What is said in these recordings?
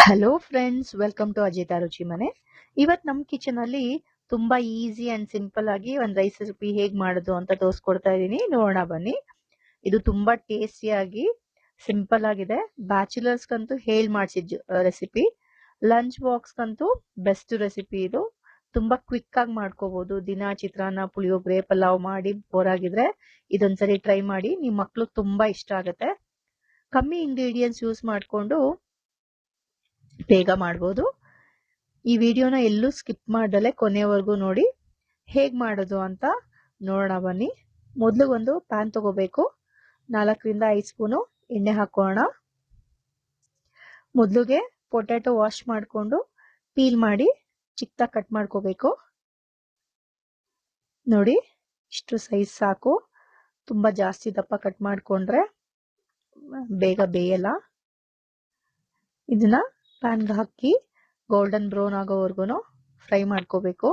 Hello friends, welcome to Ajitha Ruchi Mane. ಇವತ್ತು ನಮ್ಮ kitchen ಅಲ್ಲಿ ತುಂಬಾ ಈಸಿ ಅಂಡ್ ಸಿಂಪಲ್ ಆಗಿ ಒಂದು ರೈಸ್ ರೆಸಿಪಿ ಹೇಗ್ ಮಾಡೋದು ಅಂತ ತೋರಿಸ್ಕೊಡ್ತಾ ಇದ್ದೀನಿ. ನೋಡೋಣ ಬನ್ನಿ. ಇದು ತುಂಬಾ ಟೇಸ್ಟಿಯಾಗಿ ಸಿಂಪಲ್ ಆಗಿದೆ. ಬ್ಯಾಚುಲರ್ಸ್ಗಂತೂ ಹೇಳ್ ಮಾಡಿಸಿದ ರೆಸಿಪಿ. ಲಂಚ್ ಬಾಕ್ಸ್ಗಂತೂ ಬೆಸ್ಟ್ ರೆಸಿಪಿ ಇದು. ತುಂಬಾ ಕ್ವಿಕ್ ಆಗಿ ಮಾಡ್ಕೋಬಹುದು. ದಿನ ಚಿತ್ರಾನ್ನ, ಪುಳಿಯೋಗರೆ, ಪಲಾವ್ ಮಾಡಿ ಬೋರ್ ಆಗಿದ್ರೆ ಇದೊಂದ್ಸರಿ ಟ್ರೈ ಮಾಡಿ. ನಿಮ್ ಮಕ್ಳು ತುಂಬಾ ಇಷ್ಟ ಆಗುತ್ತೆ. ಕಮ್ಮಿ ಇಂಗ್ರೀಡಿಯೆಂಟ್ಸ್ ಯೂಸ್ ಮಾಡ್ಕೊಂಡು ಬೇಗ ಮಾಡ್ಬೋದು. ಈ ವಿಡಿಯೋನ ಎಲ್ಲೂ ಸ್ಕಿಪ್ ಮಾಡ್ದಲೆ ಕೊನೆವರೆಗೂ ನೋಡಿ. ಹೇಗ್ ಮಾಡೋದು ಅಂತ ನೋಡೋಣ ಬನ್ನಿ. ಮೊದಲು ಒಂದು ಪ್ಯಾನ್ ತಗೋಬೇಕು. 4ರಿಂದ 5 ಸ್ಪೂನು ಎಣ್ಣೆ ಹಾಕೋಣ. ಮೊದಲಿಗೆ ಪೊಟ್ಯಾಟೊ ವಾಶ್ ಮಾಡ್ಕೊಂಡು ಪೀಲ್ ಮಾಡಿ ಚಿಕ್ಕದಾಗಿ ಕಟ್ ಮಾಡ್ಕೋಬೇಕು. ನೋಡಿ, ಇಷ್ಟು ಸೈಜ್ ಸಾಕು. ತುಂಬಾ ಜಾಸ್ತಿ ದಪ್ಪ ಕಟ್ ಮಾಡ್ಕೊಂಡ್ರೆ ಬೇಗ ಬೇಯಲ್ಲ. ಇದನ್ನ ಪ್ಯಾನ್ಗೆ ಹಾಕಿ ಗೋಲ್ಡನ್ ಬ್ರೌನ್ ಆಗೋವರೆಗೂ ಫ್ರೈ ಮಾಡ್ಕೋಬೇಕು.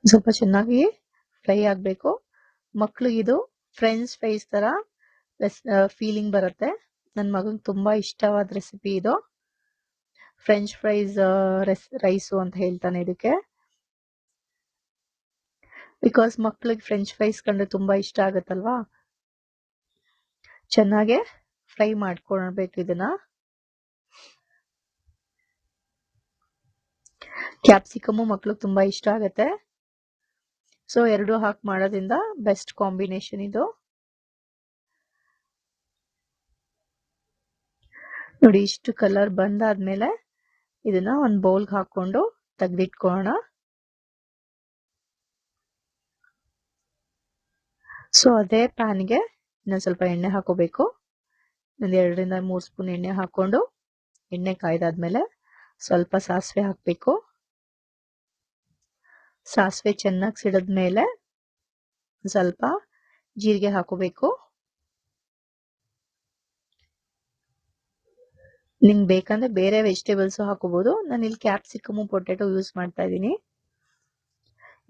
ಸ್ವಲ್ಪ ಚೆನ್ನಾಗಿ ಫ್ರೈ ಆಗಬೇಕು. ಮಕ್ಳಿಗೆ ಇದು ಫ್ರೆಂಚ್ ಫ್ರೈಸ್ ತರ ಫೀಲಿಂಗ್ ಬರುತ್ತೆ. ನನ್ನ ಮಗನಿಗೆ ತುಂಬಾ ಇಷ್ಟವಾದ ರೆಸಿಪಿ ಇದು. ಫ್ರೆಂಚ್ ಫ್ರೈಸ್ ರೈಸು ಅಂತ ಹೇಳ್ತಾನೆ ಇದಕ್ಕೆ. ಬಿಕಾಸ್ ಮಕ್ಳಿಗೆ ಫ್ರೆಂಚ್ ಫ್ರೈಸ್ ಕಂಡ್ರೆ ತುಂಬಾ ಇಷ್ಟ ಆಗುತ್ತಲ್ವಾ. ಚೆನ್ನಾಗೆ ಫ್ರೈ ಮಾಡ್ಕೊಳ್ಬೇಕು ಇದನ್ನ. ಕ್ಯಾಪ್ಸಿಕಮು ಮಕ್ಳಿಗೆ ತುಂಬಾ ಇಷ್ಟ ಆಗುತ್ತೆ. ಸೊ ಎರಡು ಹಾಕಿ ಮಾಡೋದ್ರಿಂದ ಬೆಸ್ಟ್ ಕಾಂಬಿನೇಷನ್ ಇದು. ನೋಡಿ, ಇಷ್ಟು ಕಲರ್ ಬಂದಾದ್ಮೇಲೆ ಇದನ್ನ ಒಂದು ಬೌಲ್ಗೆ ಹಾಕೊಂಡು ತೆಗೆದಿಟ್ಕೊಳ್ಳೋಣ. ಸೊ ಅದೇ ಪ್ಯಾನ್ಗೆ ಇನ್ನೊಂದು ಸ್ವಲ್ಪ ಎಣ್ಣೆ ಹಾಕೋಬೇಕು. ಒಂದು 2ರಿಂದ 3 ಸ್ಪೂನ್ ಎಣ್ಣೆ ಹಾಕೊಂಡು ಎಣ್ಣೆ ಕಾಯ್ದಾದ್ಮೇಲೆ ಸ್ವಲ್ಪ ಸಾಸಿವೆ ಹಾಕಬೇಕು. ಸಾಸಿವೆ ಚೆನ್ನಾಗಿ ಸಿಡಿದ್ಮೇಲೆ ಸ್ವಲ್ಪ ಜೀರಿಗೆ ಹಾಕೋಬೇಕು. ನಿಮ್ಗೆ ಬೇಕಂದ್ರೆ ಬೇರೆ ವೆಜಿಟೇಬಲ್ಸ್ ಹಾಕೋಬಹುದು. ನಾನು ಇಲ್ಲಿ ಕ್ಯಾಪ್ಸಿಕಮ್, ಪೊಟ್ಯಾಟೊ ಯೂಸ್ ಮಾಡ್ತಾ ಇದ್ದೀನಿ.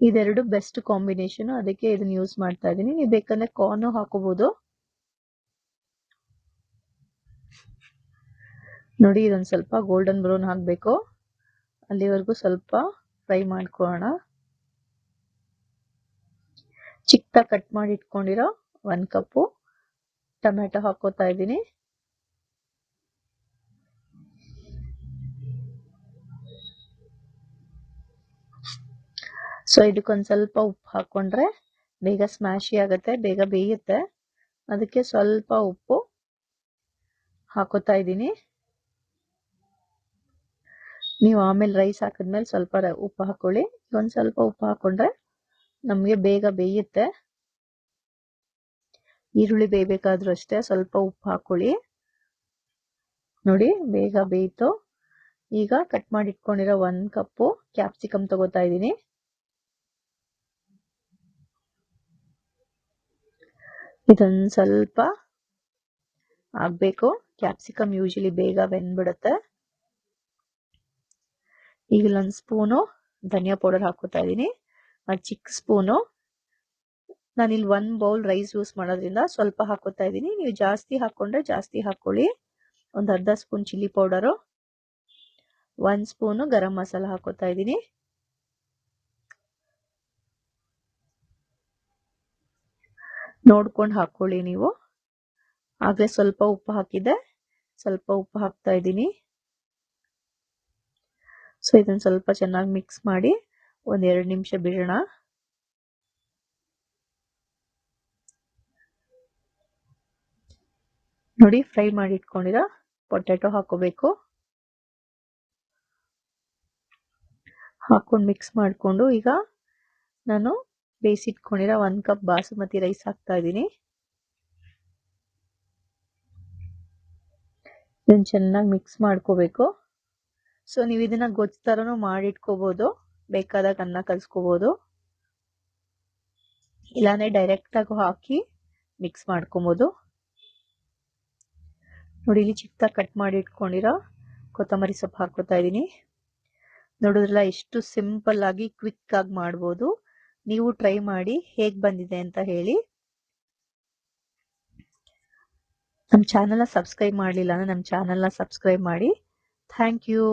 ಇದೆರಡು ಬೆಸ್ಟ್ ಕಾಂಬಿನೇಷನ್, ಅದಕ್ಕೆ ಇದನ್ನ ಯೂಸ್ ಮಾಡ್ತಾ ಇದ್ದೀನಿ. ನೀವು ಬೇಕಂದ್ರೆ ಕಾರ್ನ್ ಹಾಕೋಬಹುದು. ನೋಡಿ, ಇದೊಂದು ಸ್ವಲ್ಪ ಗೋಲ್ಡನ್ ಬ್ರೌನ್ ಹಾಕಬೇಕು. ಅಲ್ಲಿವರೆಗೂ ಸ್ವಲ್ಪ ಫ್ರೈ ಮಾಡ್ಕೊಳ್ಳೋಣ. ಚಿಕ್ಕದಾಗಿ ಕಟ್ ಮಾಡಿ ಇಟ್ಕೊಂಡಿರೋ 1 ಕಪ್ಪು ಟೊಮೆಟೊ ಹಾಕೋತಾ ಇದ್ದೀನಿ. ಸೊ ಇದಕ್ಕೊಂದು ಸ್ವಲ್ಪ ಉಪ್ಪು ಹಾಕೊಂಡ್ರೆ ಬೇಗ ಸ್ಮ್ಯಾಶಿ ಆಗುತ್ತೆ, ಬೇಗ ಬೇಯುತ್ತೆ. ಅದಕ್ಕೆ ಸ್ವಲ್ಪ ಉಪ್ಪು ಹಾಕೋತಾ ಇದ್ದೀನಿ. ನೀವು ಆಮೇಲೆ ರೈಸ್ ಹಾಕಿದ್ಮೇಲೆ ಸ್ವಲ್ಪ ಉಪ್ಪು ಹಾಕೊಳ್ಳಿ. ಒಂದ್ ಸ್ವಲ್ಪ ಉಪ್ಪು ಹಾಕೊಂಡ್ರೆ ನಮ್ಗೆ ಬೇಗ ಬೇಯುತ್ತೆ. ಈರುಳ್ಳಿ ಬೇಯಬೇಕಾದ್ರೂ ಅಷ್ಟೇ ಸ್ವಲ್ಪ ಉಪ್ಪು ಹಾಕೊಳ್ಳಿ. ನೋಡಿ, ಬೇಗ ಬೇಯಿತು. ಈಗ ಕಟ್ ಮಾಡಿ ಇಟ್ಕೊಂಡಿರೋ 1 ಕಪ್ಪು ಕ್ಯಾಪ್ಸಿಕಮ್ ತಗೋತಾ ಇದ್ದೀನಿ. ಇದೊಂದು ಸ್ವಲ್ಪ ಆಗ್ಬೇಕು. ಕ್ಯಾಪ್ಸಿಕಮ್ ಯೂಶಲಿ ಬೇಗ ಬೆಂದ್ಬಿಡುತ್ತೆ. ಈಗ ಇಲ್ಲೊಂದು ಸ್ಪೂನು ಧನಿಯಾ ಪೌಡರ್ ಹಾಕೋತಾ ಇದ್ದೀನಿ. ಚಿಕ್ಕ ಸ್ಪೂನು. ನಾನಿಲ್ಲಿ 1 ಬೌಲ್ ರೈಸ್ ಯೂಸ್ ಮಾಡೋದ್ರಿಂದ ಸ್ವಲ್ಪ ಹಾಕೋತಾ ಇದ್ದೀನಿ. ನೀವು ಜಾಸ್ತಿ ಹಾಕೊಂಡ್ರೆ ಜಾಸ್ತಿ ಹಾಕೊಳ್ಳಿ. ಒಂದು ಅರ್ಧ spoon chilli powder, 1 spoon garam masala ಹಾಕೋತಾ ಇದ್ದೀನಿ. ನೋಡ್ಕೊಂಡು ಹಾಕೊಳ್ಳಿ ನೀವು. ಆಗ್ಲೇ ಸ್ವಲ್ಪ ಉಪ್ಪು ಹಾಕಿದ್ದೆ, ಸ್ವಲ್ಪ ಉಪ್ಪು ಹಾಕ್ತಾ ಇದ್ದೀನಿ. ಸೊ ಇದನ್ನ ಸ್ವಲ್ಪ ಚೆನ್ನಾಗಿ ಮಿಕ್ಸ್ ಮಾಡಿ 1-2 ನಿಮಿಷ ಬಿಡೋಣ. ನೋಡಿ, ಫ್ರೈ ಮಾಡಿ ಇಟ್ಕೊಂಡಿರೋ ಪೊಟ್ಯಾಟೊ ಹಾಕೋಬೇಕು. ಹಾಕೊಂಡು ಮಿಕ್ಸ್ ಮಾಡಿಕೊಂಡು ಈಗ ನಾನು ಬೇಯಿಸಿಟ್ಕೊಂಡಿರೋ 1 ಕಪ್ ಬಾಸುಮತಿ ರೈಸ್ ಹಾಕ್ತಾ ಇದ್ದೀನಿ. ಇದನ್ನ ಚೆನ್ನಾಗಿ ಮಿಕ್ಸ್ ಮಾಡ್ಕೋಬೇಕು. ಸೊ ನೀವು ಇದನ್ನ ಗೊಜ್ಜು ತರನು ಮಾಡಿಟ್ಕೋಬಹುದು. ಬೇಕಾದಾಗ ಅನ್ನ ಕಲ್ಸ್ಕೋಬಹುದು, ಇಲ್ಲಾಂದ್ರೆ ಡೈರೆಕ್ಟ್ ಆಗಿ ಹಾಕಿ ಮಿಕ್ಸ್ ಮಾಡ್ಕೊಬಹುದು. ನೋಡಿ, ಇಲ್ಲಿ ಚಿಕ್ಕದಾಗಿ ಕಟ್ ಮಾಡಿ ಇಟ್ಕೊಂಡಿರೋ ಕೊತ್ತಂಬರಿ ಸೊಪ್ಪು ಹಾಕೋತಾ ಇದ್ದೀನಿ. ನೋಡಿದ್ರಲ್ಲ, ಎಷ್ಟು ಸಿಂಪಲ್ ಆಗಿ ಕ್ವಿಕ್ ಆಗಿ ಮಾಡ್ಬೋದು. ನೀವು ಟ್ರೈ ಮಾಡಿ ಹೇಗ್ ಬಂದಿದೆ ಅಂತ ಹೇಳಿ. ನಮ್ಮ ಚಾನಲ್ನ ಸಬ್ಸ್ಕ್ರೈಬ್ ಮಾಡಲಿಲ್ಲ ಅಂದ್ರೆ ನಮ್ಮ ಚಾನಲ್ನ ಸಬ್ಸ್ಕ್ರೈಬ್ ಮಾಡಿ. Thank you.